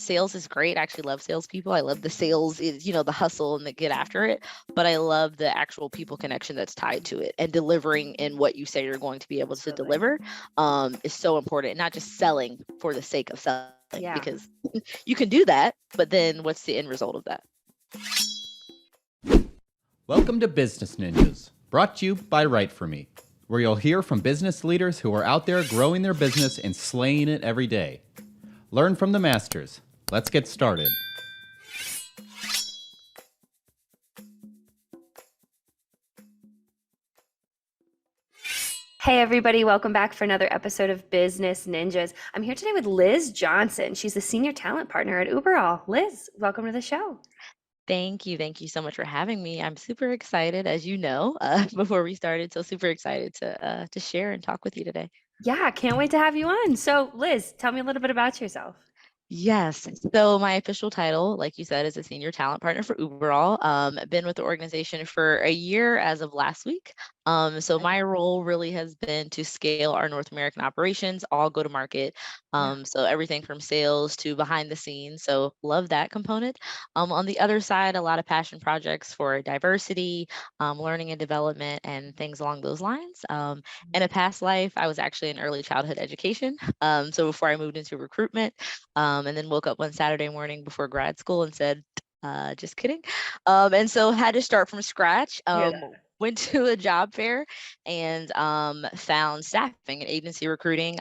sales is great. I actually love salespeople. I love the sales is, the hustle and the get after it. But I love the actual people connection that's tied to it, and delivering in what you say you're going to be able to Absolutely. deliver is so important. Not just selling for the sake of selling, because Yeah. you can do that, but then what's the end result of that? Welcome to Business Ninjas, brought to you by WriteForMe, where you'll hear from business leaders who are out there growing their business and slaying it every day. Learn from the masters. Let's get started. Hey, everybody. Welcome back for another episode of Business Ninjas. I'm here today with Liz Johnson. She's the Senior Talent Partner at Uberall. Liz, welcome to the show. Thank you. Thank you so much for having me. I'm super excited, as you know, before we started. So super excited to share and talk with you today. Yeah, can't wait to have you on. So, Liz, tell me a little bit about yourself. Yes. So my official title, like you said, is a senior talent partner for Uberall. Been with the organization for a year as of last week. So my role really has been to scale our North American operations, all go to market. Yeah. So everything from sales to behind the scenes. So love that component. On the other side, a lot of passion projects for diversity, learning and development, and things along those lines. In a past life, I was actually in early childhood education. So before I moved into recruitment, and then woke up one Saturday morning before grad school and said, just kidding. And so had to start from scratch. Hear that. Went to a job fair and found staffing and agency recruiting.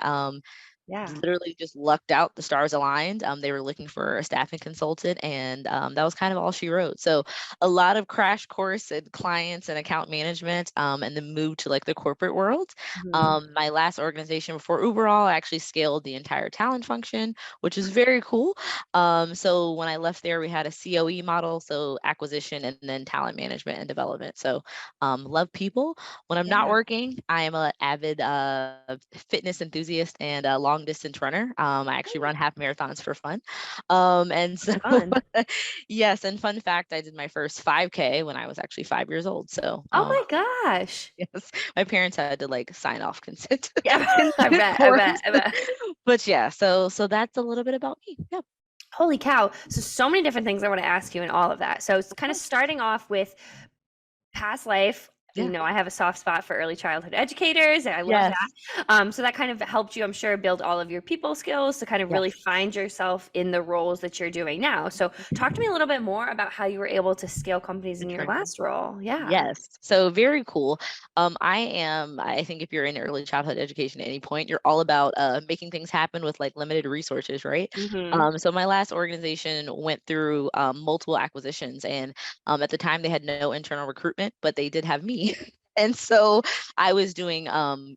Yeah. Literally just lucked out, the stars aligned. They were looking for a staffing consultant, and that was kind of all she wrote. So a lot of crash course in clients and account management, and then moved to like the corporate world. Mhm. My last organization before Uberall, I actually scaled the entire talent function, which is very cool. So when I left there, we had a COE model, so acquisition and then talent management and development. So love people. When I'm not Yeah. working, I am an avid fitness enthusiast and a long distance runner. I actually run half marathons for fun. And so, Fun. yes, and fun fact, I did my first 5K when I was actually 5 years old. So, Oh my gosh. yes, my parents had to like sign off consent Yeah, I to bet, I course. bet, I bet. But yeah, so that's a little bit about me. Yeah, Holy cow. So many different things I want to ask you and all of that. So it's of kind of course. starting off with past life. Yeah. I have a soft spot for early childhood educators. I love Yes. that. So that kind of helped you, I'm sure, build all of your people skills to kind of really Yes. find yourself in the roles that you're doing now. So talk to me a little bit more about how you were able to scale companies The in your journey. last role. Yeah. Yes. So very cool. I think if you're in early childhood education at any point, you're all about making things happen with like limited resources, right? Mm-hmm. So my last organization went through multiple acquisitions, and at the time they had no internal recruitment, but they did have me. And so I was doing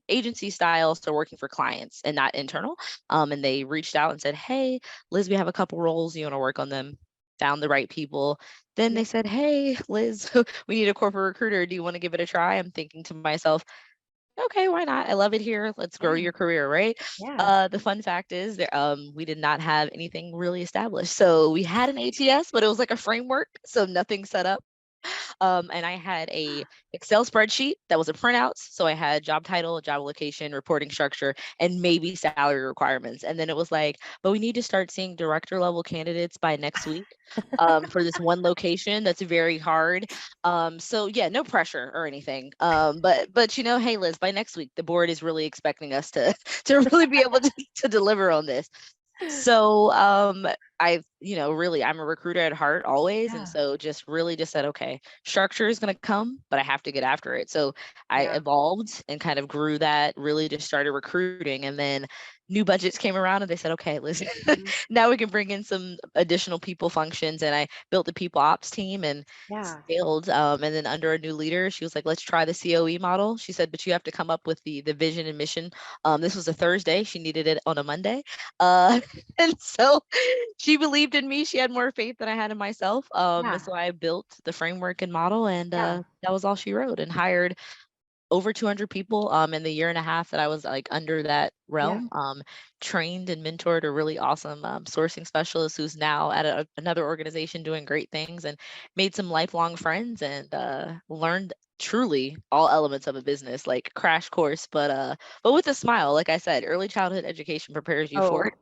agency style, so working for clients and not internal. And they reached out and said, "Hey, Liz, we have a couple roles. You want to work on them?" Found the right people. Then Yeah. they said, "Hey, Liz, we need a corporate recruiter. Do you want to give it a try?" I'm thinking to myself, okay, why not? I love it here. Let's grow Yeah. your career, right? Yeah. The fun fact is that we did not have anything really established. So we had an ATS, but it was like a framework, so nothing set up. And I had a Excel spreadsheet that was a printout. So I had job title, job location, reporting structure, and maybe salary requirements. And then it was like, but we need to start seeing director level candidates by next week for this one location. That's very hard. So yeah, no pressure or anything. But hey Liz, by next week the board is really expecting us to to really be able to deliver on this. So I, really, I'm a recruiter at heart always. And Yeah. so just said, okay, structure is going to come, but I have to get after it. So I Yeah. evolved and kind of grew that, really just started recruiting. And then new budgets came around and they said, okay, listen, Mhm. now we can bring in some additional people functions. And I built the people ops team and Yeah. scaled. And then under a new leader, she was like, let's try the COE model. She said, but you have to come up with the vision and mission. This was a Thursday. She needed it on a Monday. Uh, and so she believed in me. She had more faith than I had in myself. And Yeah. so I built the framework and model, and Yeah. that was all she wrote, and hired over 200 people in the year and a half that I was like under that Yeah. realm. Trained and mentored a really awesome sourcing specialist who's now at another organization doing great things, and made some lifelong friends, and learned truly all elements of a business, like crash course, but with a smile. Like I said, early childhood education prepares you for Oh, it.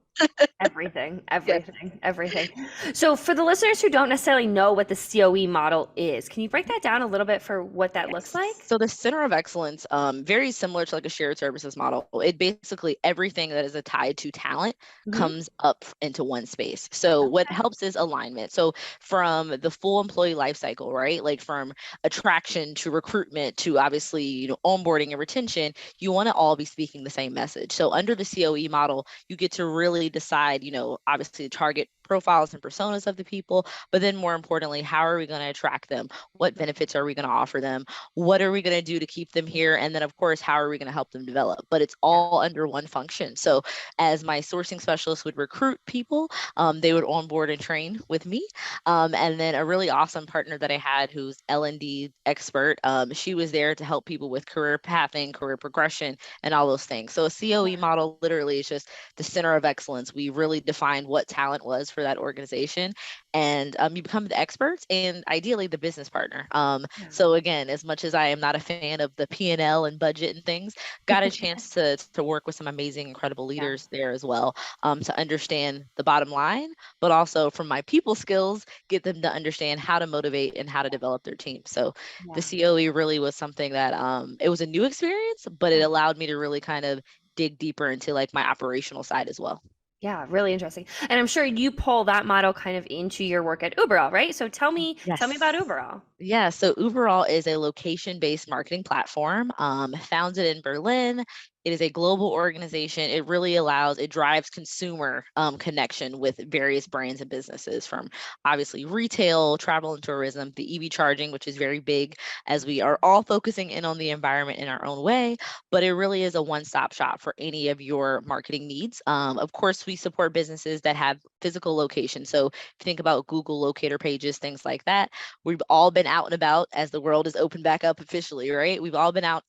Everything, Yes. everything, everything. So for the listeners who don't necessarily know what the COE model is, can you break that down a little bit for what that looks Yes. like? So the center of excellence, very similar to like a shared services model. It basically everything that is tied to talent Mm-hmm. comes up into one space. So what Okay. helps is alignment. So from the full employee life cycle, right? Like from attraction to recruitment to obviously, onboarding and retention, you want to all be speaking the same message. So under the COE model, you get to really decide, obviously target profiles and personas of the people, but then more importantly, how are we going to attract them? What benefits are we going to offer them? What are we going to do to keep them here? And then, of course, how are we going to help them develop? But it's Yeah. all under one function. So, as my sourcing specialist would recruit people, they would onboard and train with me. And then a really awesome partner that I had who's L&D expert, she was there to help people with career pathing, career progression, and all those things. So, a COE model literally is just the center of excellence. We really defined what talent was for that organization, and you become the experts and ideally the business partner. Yeah. So again, as much as I am not a fan of the P&L and budget and things, got a chance to work with some amazing, incredible Yeah. leaders there as well, to understand the bottom line, but also from my people skills, get them to understand how to motivate and how to develop their team. So the Yeah. COE really was something that it was a new experience, but it Yeah. allowed me to really kind of dig deeper into like my operational side as well. Yeah, really interesting. And I'm sure you pull that model kind of into your work at Uberall, right? So tell me about Yes. Uberall. Yeah, so Uberall is a location-based marketing platform, founded in Berlin. It is a global organization. It drives consumer connection with various brands and businesses from obviously retail, travel and tourism, the EV charging, which is very big as we are all focusing in on the environment in our own way. But it really is a one-stop shop for any of your marketing needs. Of course, we support businesses that have physical locations. So if you think about Google locator pages, things like that. We've all been out and about as the world is opened back up officially, right? We've all been out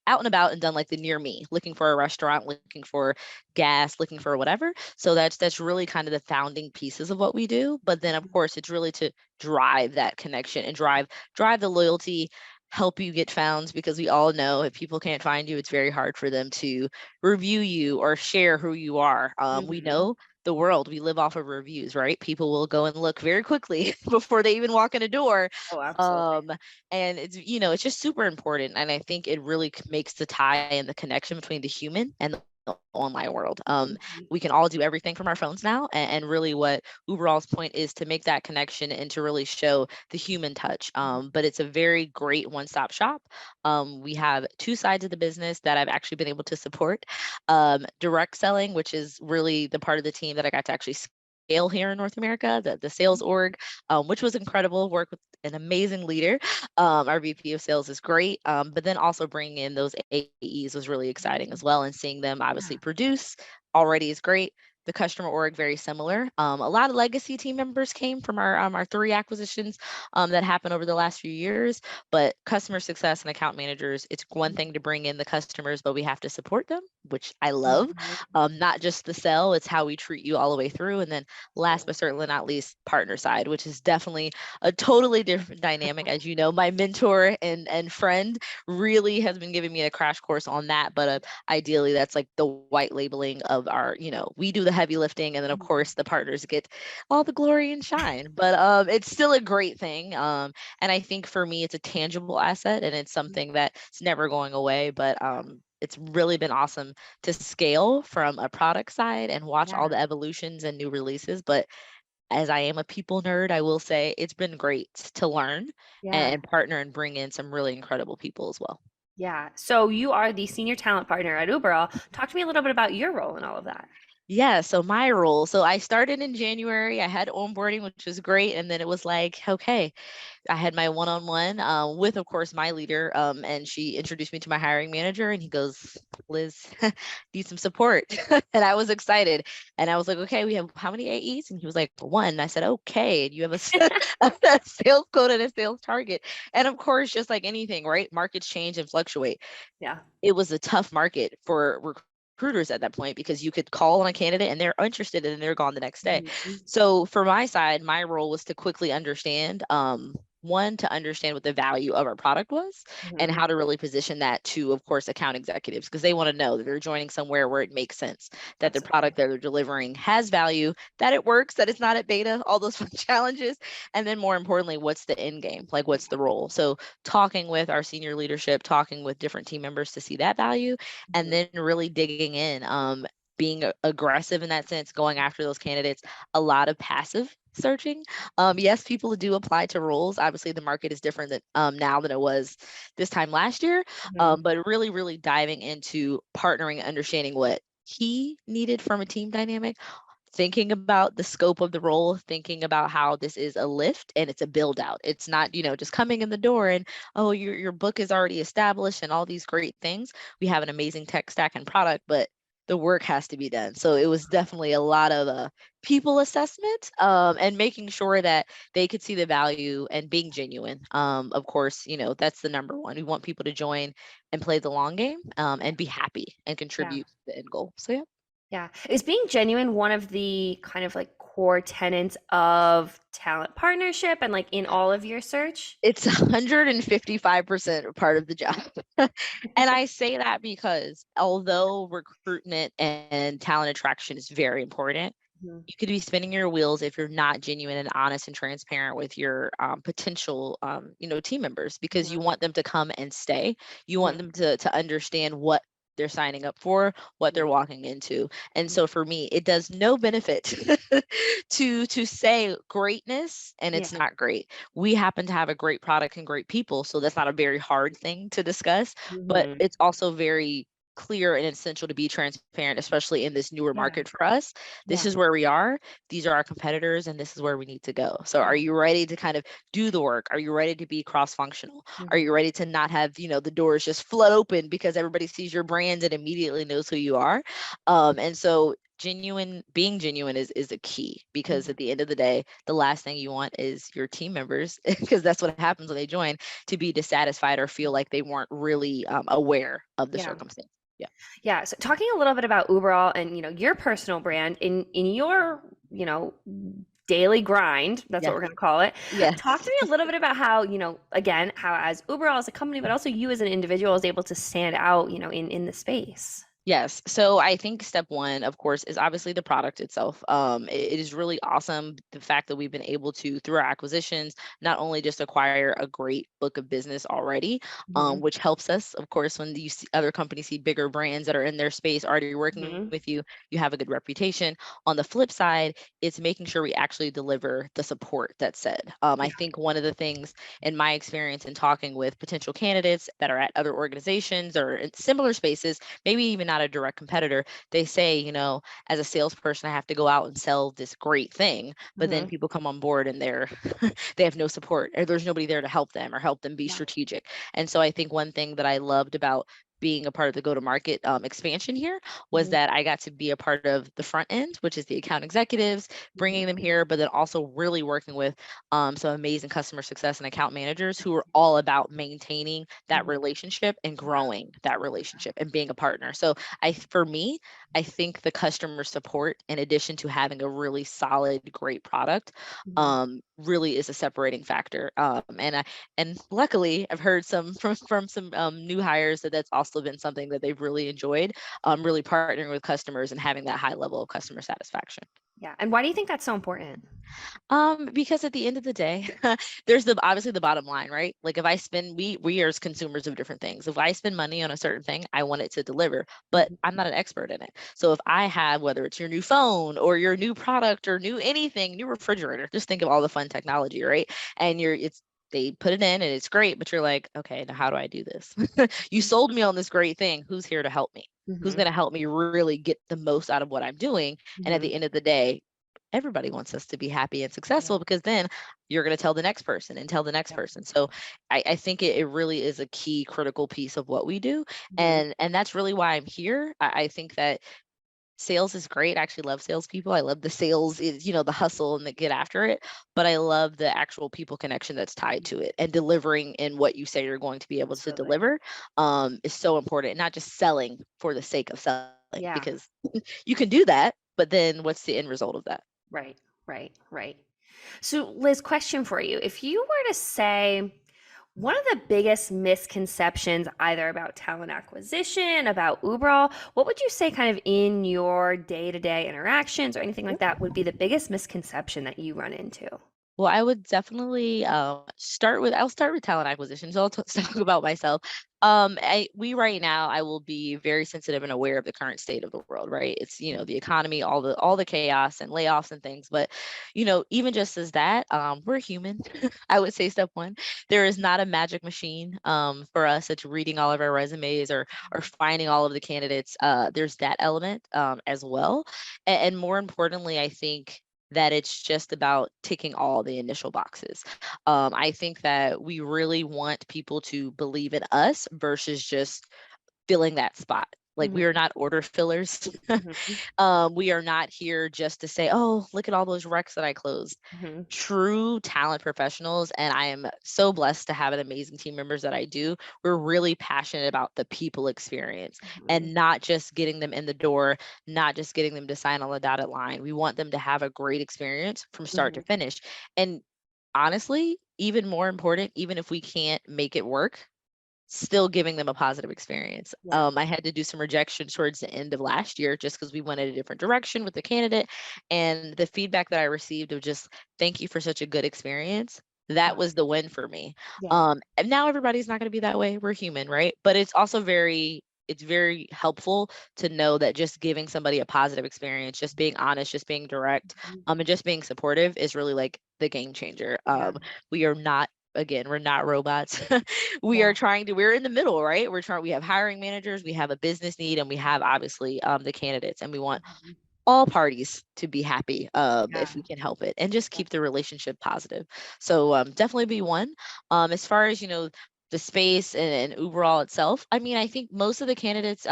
and about and done like the near me, looking for a restaurant, looking for gas, looking for whatever. So that's really kind of the founding pieces of what we do. But then of course it's really to drive that connection and drive the loyalty, help you get found, because we all know if people can't find you, it's very hard for them to review you or share who you are. We Hmm. know the world, we live off of reviews, right? People will go and look very quickly before they even walk in a door. Oh, absolutely. um and it's just super important, and I think it really makes the tie and the connection between the human and the online world. Mhm. We can all do everything from our phones now, and really what Uberall's point is to make that connection and to really show the human touch. But it's a very great one-stop shop. We have two sides of the business that I've actually been able to support. Direct selling, which is really the part of the team that I got to actually scale here in North America, the sales org, which was incredible. Work with an amazing leader. Our VP of sales is great. But then also bringing in those AEs was really exciting as well. And seeing them obviously Yeah. produce already is great. The customer org, very similar. A lot of legacy team members came from our three acquisitions that happened over the last few years. But customer success and account managers, it's one thing to bring in the customers, but we have to support them, which I love. Mhm. Not just the sell, it's how we treat you all the way through. And then last but certainly not least, partner side, which is definitely a totally different dynamic. As you know, my mentor and friend really has been giving me a crash course on that. But ideally, that's like the white labeling of our, we do the heavy lifting. And then, of course, the partners get all the glory and shine. But it's still a great thing. And I think for me, it's a tangible asset and it's something that's never going away. But it's really been awesome to scale from a product side and watch all Yeah. the evolutions and new releases. But as I am a people nerd, I will say it's been great to learn Yeah. and partner and bring in some really incredible people as well. Yeah. So you are the senior talent partner at Uberall. Talk to me a little bit about your role in all of that. Yeah, so my role. So I started in January. I had onboarding, which was great. And then it was like, okay, I had my one-on-one with, of course, my leader, and she introduced me to my hiring manager, and he goes, "Liz, need some support," and I was excited, and I was like, "Okay, we have how many AEs?" And he was like, "One." And I said, "Okay, and you have a sales quota and a sales target," and of course, just like anything, right? Markets change and fluctuate. Yeah. It was a tough market for recruiters at that point because you could call on a candidate and they're interested and they're gone the next day. Mhm. So for my side, my role was to quickly understand one, to understand what the value of our product was and how to really position that to, of course, account executives, because they want to know that they're joining somewhere where it makes sense, that the product that they're delivering has value, that it works, that it's not at beta, all those fun challenges. And then more importantly, what's the end game? Like, what's the role? So talking with our senior leadership, talking with different team members to see that value, and then really digging in, being aggressive in that sense, going after those candidates, a lot of passive searching. Yes, people do apply to roles. Obviously, the market is different now than it was this time last year. But really, really diving into partnering, understanding what he needed from a team dynamic, thinking about the scope of the role, thinking about how this is a lift and it's a build out. It's not, just coming in the door and, oh, your book is already established and all these great things. We have an amazing tech stack and product, but the work has to be done. So it was definitely a lot of people assessment, and making sure that they could see the value and being genuine. Of course, that's the number one. We want people to join and play the long game, and be happy and contribute to the end goal. So yeah. Yeah. Is being genuine one of the kind of like core tenets of talent partnership and like in all of your search? It's 155% part of the job. And I say that because although recruitment and talent attraction is very important, you could be spinning your wheels if you're not genuine and honest and transparent with your potential, team members, because you want them to come and stay. You want them to understand what they're signing up for, what they're walking into. And so for me, it does no benefit to say greatness and it's not great. We happen to have a great product and great people, so that's not a very hard thing to discuss, but it's also very clear and essential to be transparent, especially in this newer market for us. This is where we are. These are our competitors, and this is where we need to go. So are you ready to kind of do the work? Are you ready to be cross-functional? Are you ready to not have, the doors just flood open because everybody sees your brand and immediately knows who you are? And so being genuine is a key, because at the end of the day, the last thing you want is your team members, because that's what happens when they join, to be dissatisfied or feel like they weren't really aware of the circumstance. Yeah. So talking a little bit about Uberall and, your personal brand in your, daily grind, that's what we're going to call it. Talk to me a little bit about how, again, how as Uberall as a company, but also you as an individual is able to stand out, in the space. Yes. So I think step one, of course, is obviously the product itself. It is really awesome, the fact that we've been able to, through our acquisitions, not only just acquire a great book of business already, which helps us, of course, when you see other companies see bigger brands that are in their space already working with you, you have a good reputation. On the flip side, it's making sure we actually deliver the support that's said. I think one of the things in my experience in talking with potential candidates that are at other organizations or in similar spaces, maybe even not a direct competitor, they say, as a salesperson, I have to go out and sell this great thing, but then people come on board and they have no support, or there's nobody there to help them or help them be strategic. And so I think one thing that I loved about being a part of the go-to-market expansion here was that I got to be a part of the front end, which is the account executives, bringing them here, but then also really working with some amazing customer success and account managers who are all about maintaining that relationship and growing that relationship and being a partner. So for me, I think the customer support, in addition to having a really solid, great product, really is a separating factor. And luckily, I've heard from some new hires that's also been something that they've really enjoyed, really partnering with customers and having that high level of customer satisfaction. Yeah. And why do you think that's so important? Because at the end of the day, there's obviously the bottom line, right? Like if I spend, we are as consumers of different things. If I spend money on a certain thing, I want it to deliver, but I'm not an expert in it. So if I have, whether it's your new phone or your new product or new anything, new refrigerator, just think of all the fun technology, right? And they put it in and it's great, but you're like, okay, now how do I do this? You sold me on this great thing. Who's here to help me? Who's going to help me really get the most out of what I'm doing? And at the end of the day, everybody wants us to be happy and successful, because then you're going to tell the next person and tell the next person. So I think it really is a key critical piece of what we do. And that's really why I'm here. I think that sales is great. I actually love salespeople. I love the sales is, the hustle and the get after it, but I love the actual people connection that's tied to it, and delivering in what you say you're going to be able to deliver is so important. Not just selling for the sake of selling, because you can do that, but then what's the end result of that? Right. Right. So Liz, question for you. If you were to say one of the biggest misconceptions either about talent acquisition, about Uberall, what would you say kind of in your day-to-day interactions or anything like that would be the biggest misconception that you run into? Well, I would definitely I'll start with talent acquisition. So I'll talk about myself. We right now, I will be very sensitive and aware of the current state of the world, right? It's, the economy, all the chaos and layoffs and things. But, even just as that, we're human. I would say step one, there is not a magic machine for us that's reading all of our resumes or finding all of the candidates. There's that element as well. And more importantly, I think that it's just about ticking all the initial boxes. I think that we really want people to believe in us versus just filling that spot. Like we are not order fillers. We are not here just to say, oh, look at all those recs that I closed. True talent professionals, and I am so blessed to have an amazing team members that I do. We're really passionate about the people experience and not just getting them in the door, not just getting them to sign on the dotted line. We want them to have a great experience from start to finish. And honestly, even more important, even if we can't make it work, still giving them a positive experience. I had to do some rejection towards the end of last year just because we went in a different direction with the candidate, and the feedback that I received of just thank you for such a good experience. That was the win for me. And now everybody's not going to be that way. We're human, right? But it's also it's very helpful to know that just giving somebody a positive experience, just being honest, just being direct, and just being supportive is really like the game changer. We are not, again, we're not robots. We're in the middle, right? We have hiring managers, we have a business need, and we have obviously the candidates, and we want all parties to be happy if we can help it, and just keep the relationship positive. So definitely be one. As far as, the space and Uberall itself, I mean, I think most of the candidates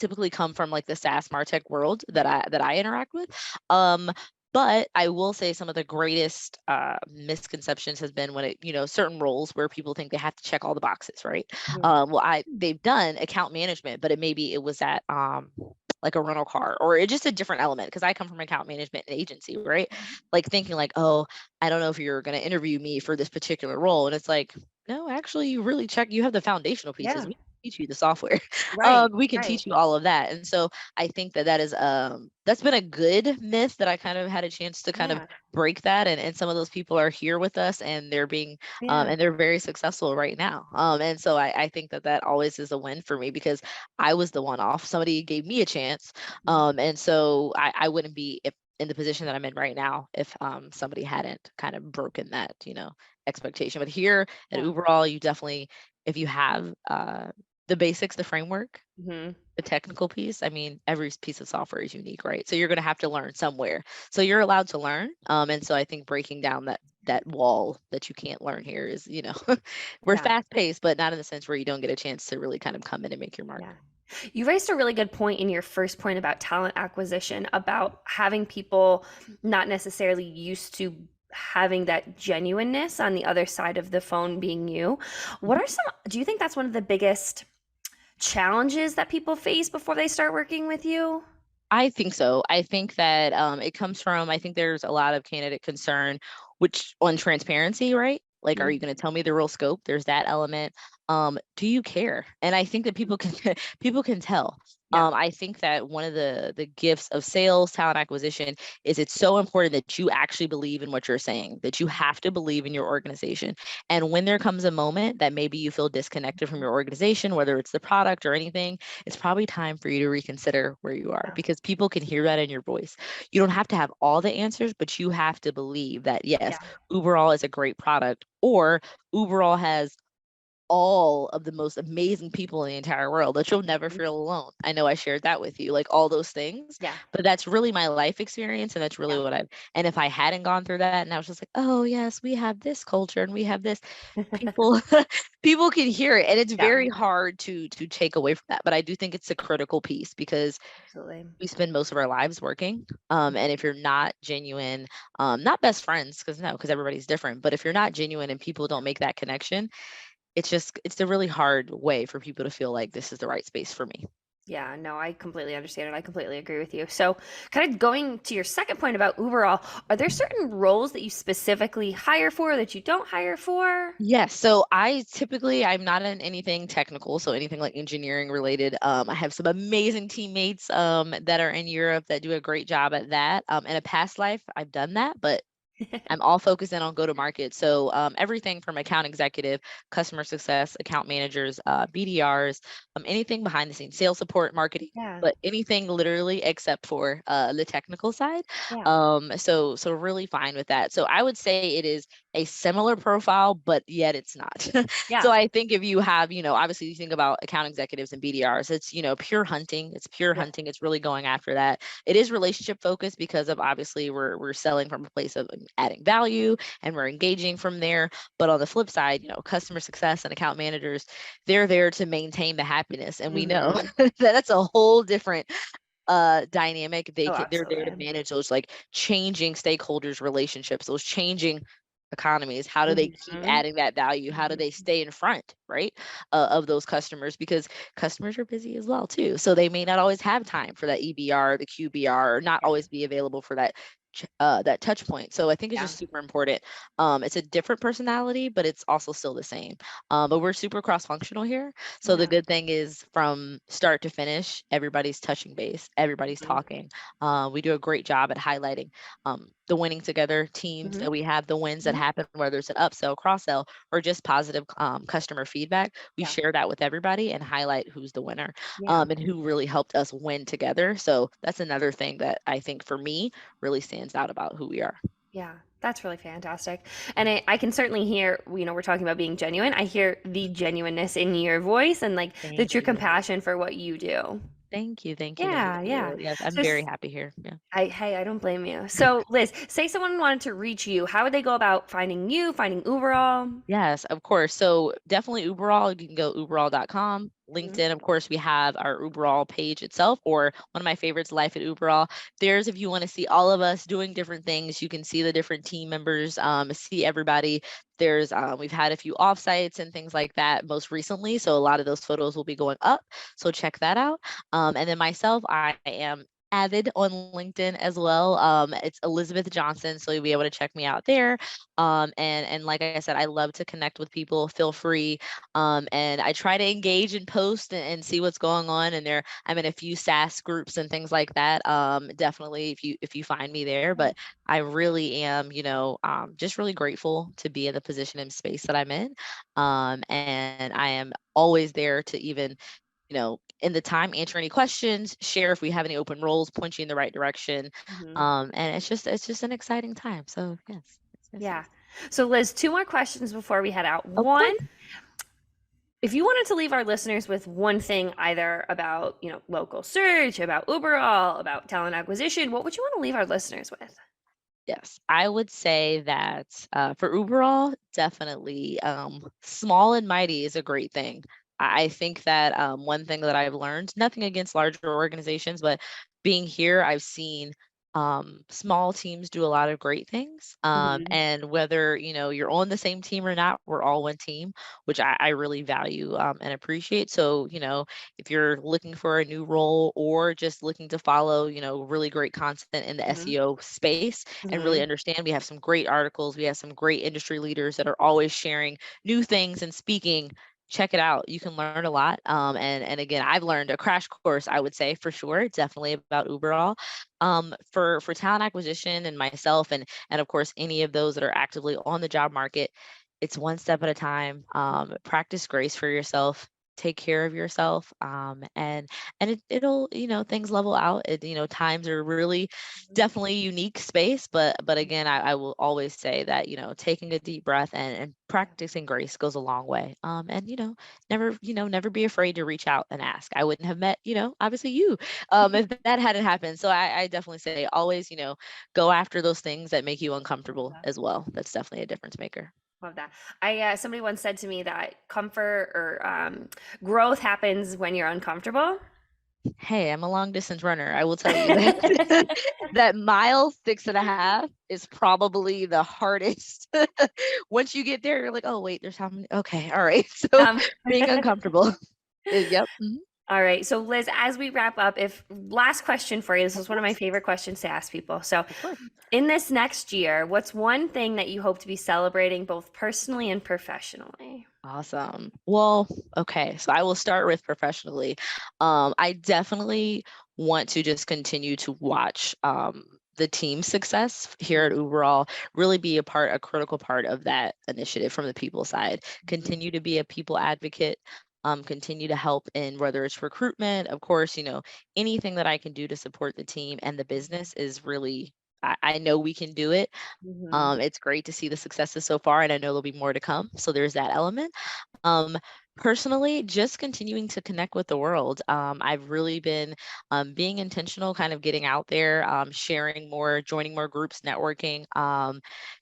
typically come from like the SaaS MarTech world that I interact with. But I will say some of the greatest misconceptions has been when certain roles where people think they have to check all the boxes, right? They've done account management, but it was at like a rental car or it's just a different element, because I come from account management and agency, right? Like thinking like, oh, I don't know if you're going to interview me for this particular role, and it's like, no, actually, you have the foundational pieces. We teach you the software. We can teach you all of that. And so I think that is that's been a good myth that I kind of had a chance to kind of break that, and some of those people are here with us, and they're being and they're very successful right now. And so I think that always is a win for me, because I was the one off. Somebody gave me a chance. And so I wouldn't be in the position that I'm in right now if somebody hadn't kind of broken that, expectation. But here at Uberall, you definitely, if you have the basics, the framework, the technical piece, I mean, every piece of software is unique, right? So you're going to have to learn somewhere. So you're allowed to learn. And so I think breaking down that wall that you can't learn here is, we're fast paced, but not in the sense where you don't get a chance to really kind of come in and make your mark. You raised a really good point in your first point about talent acquisition, about having people not necessarily used to having that genuineness on the other side of the phone being you. Do you think that's one of the biggest challenges that people face before they start working with you? I think so. I think that it comes from, I think there's a lot of candidate concern, which on transparency, right? Like, are you going to tell me the real scope? There's that element. Do you care? And I think that people can tell. I think that one of the gifts of sales, talent acquisition, is it's so important that you actually believe in what you're saying, that you have to believe in your organization. And when there comes a moment that maybe you feel disconnected from your organization, whether it's the product or anything, it's probably time for you to reconsider where you are, because people can hear that in your voice. You don't have to have all the answers, but you have to believe that, yes, Uberall is a great product, or Uberall has all of the most amazing people in the entire world, that you'll never feel alone. I know I shared that with you, like all those things. But that's really my life experience, and that's really what and if I hadn't gone through that and I was just like, oh yes, we have this culture and we have this, people people can hear it, and it's very hard to take away from that. But I do think it's a critical piece, because we spend most of our lives working. And if you're not genuine, not best friends, because everybody's different, but if you're not genuine and people don't make that connection, it's a really hard way for people to feel like this is the right space for me. Yeah, no, I completely understand it. I completely agree with you. So, kind of going to your second point about Uberall, are there certain roles that you specifically hire for that you don't hire for? Yes. So I'm not in anything technical, so anything like engineering related. I have some amazing teammates that are in Europe that do a great job at that. In a past life, I've done that, but I'm all focused in on go to market. So everything from account executive, customer success, account managers, BDRs, anything behind the scenes, sales support, marketing, Yeah, but anything literally except for the technical side. yeah, So really fine with that. So I would say it is a similar profile, but yet it's not. So yeah, I think if you have, obviously you think about account executives and BDRs, it's, pure hunting. It's pure yeah. hunting. It's really going after that. It is relationship focused because of obviously we're selling from a place of adding value and we're engaging from there. But on the flip side, customer success and account managers, they're there to maintain the happiness. And we know Mhm. that that's a whole different dynamic. Oh, They're there to absolutely. manage those like changing stakeholders relationships, those changing economies. How do they keep Mhm. adding that value? How do Mhm. they stay in front, right, of those customers? Because customers are busy as well too, so they may not always have time for that EBR, the QBR, or not Yeah, always be available for that touch point. So I think it's yeah, just super important. It's a different personality, but it's also still the same. But we're super cross-functional here. So the yeah. good thing is from start to finish, everybody's touching base, everybody's Mhm. talking. We do a great job at highlighting the winning together teams Mhm. that we have, the wins that Mhm. happen, whether it's an upsell, cross-sell, or just positive customer feedback. We Yeah, share that with everybody and highlight who's the winner yeah. and who really helped us win together. So that's another thing that I think for me really stands out about who we are. Yeah, that's really fantastic. And I can certainly hear, we're talking about being genuine. I hear the genuineness in your voice and like the Thank true you. compassion for what you do. Thank you. Thank you. Thank Yeah, yeah. you. Yes, I'm So, very happy here. Yeah. hey, I don't blame you. So, Liz, say someone wanted to reach you. How would they go about finding you, finding Uberall? Yes, of course. So definitely Uberall. You can go uberall.com. Mhm. LinkedIn, of course, we have our Uberall page itself, or one of my favorites, Life at Uberall. There's if you want to see all of us doing different things, you can see the different team members, see everybody. There's we've had a few offsites and things like that most recently. So a lot of those photos will be going up. So check that out. And then myself, I am avid on LinkedIn as well. It's Elizabeth Johnson, so you'll be able to check me out there. And like I said, I love to connect with people. Feel free. And I try to engage and post and see what's going on. And I'm in a few SaaS groups and things like that. Definitely if you find me there. But I really am, just really grateful to be in the position and space that I'm in. And I am always there to even in the time, answer any questions, share if we have any open roles, point you in the right direction. Mhm. And it's just an exciting time. So yes, yes, Yeah. yes. So, Liz, two more questions before we head out. Of course. One, if you wanted to leave our listeners with one thing, either about, local search, about Uberall, about talent acquisition, what would you want to leave our listeners with? Yes, I would say that for Uberall, definitely small and mighty is a great thing. I think that one thing that I've learned, nothing against larger organizations, but being here, I've seen small teams do a lot of great things. Mhm. And whether you're on the same team or not, we're all one team, which I really value and appreciate. So if you're looking for a new role or just looking to follow really great content in the Mhm. SEO space and really Mhm. understand, we have some great articles, we have some great industry leaders that are always sharing new things and speaking. Check it out. You can learn a lot. And again, I've learned a crash course, I would say for sure, definitely about Uberall. For talent acquisition and myself and of course any of those that are actively on the job market, it's one step at a time. Practice grace for yourself. Take care of yourself. And it'll things level out. Times are really definitely unique space, but again, I will always say that taking a deep breath and practicing grace goes a long way. And never be afraid to reach out and ask. I wouldn't have met obviously you if that hadn't happened. So I definitely say always go after those things that make you Love uncomfortable that. as well. That's definitely a difference maker. Love that. Somebody once said to me that comfort or growth happens when you're uncomfortable. Hey, I'm a long distance runner. I will tell you that that mile 6.5 is probably the hardest. Once you get there, you're like, oh wait, there's how many? Okay, all right. So Um, being uncomfortable. Yep. Mhm. All right. So Liz, as we wrap up, last question for you, this is one of my favorite questions to ask people. So in this next year, what's one thing that you hope to be celebrating both personally and professionally? Awesome. Well, okay. So I will start with professionally. I definitely want to just continue to watch the team success here at Uberall, really be a critical part of that initiative from the people side. Continue to be a people advocate. Continue to help in whether it's recruitment, of course, anything that I can do to support the team and the business is really, I know we can do it. It's great to see the successes so far, and I know there'll be more to come. So there's that element. Personally, just continuing to connect with the world. I've really been being intentional, kind of getting out there, sharing more, joining more groups, networking.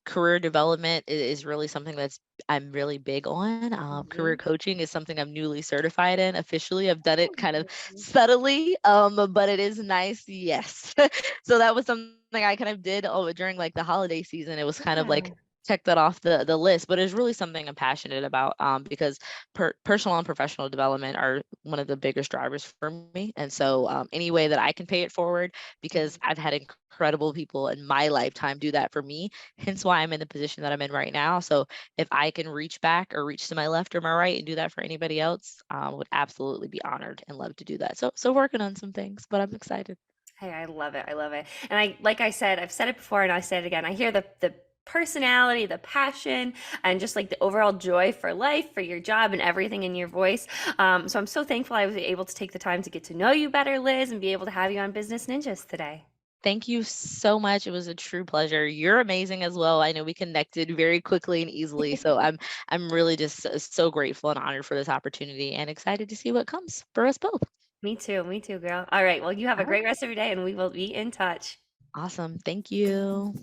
Career development is really something I'm really big on. Career coaching is something I'm newly certified in. Officially, I've done it kind of subtly, but it is nice. Yes. So that was something I kind of did during like the holiday season. It was kind of like check that off the list, but it's really something I'm passionate about because personal and professional development are one of the biggest drivers for me. And so any way that I can pay it forward, because I've had incredible people in my lifetime do that for me, hence why I'm in the position that I'm in right now. So if I can reach back or reach to my left or my right and do that for anybody else, would absolutely be honored and love to do that. So working on some things, but I'm excited. Hey, I love it. I love it. And like I said, I've said it before and I say it again. I hear the personality, the passion, and just like the overall joy for life, for your job, and everything in your voice. So I'm so thankful I was able to take the time to get to know you better, Liz, and be able to have you on Business Ninjas today. Thank you so much. It was a true pleasure. You're amazing as well. I know we connected very quickly and easily. So I'm really just so grateful and honored for this opportunity and excited to see what comes for us both. Me too, girl. All right. Well, you have a great rest of your day and we will be in touch. Awesome. Thank you.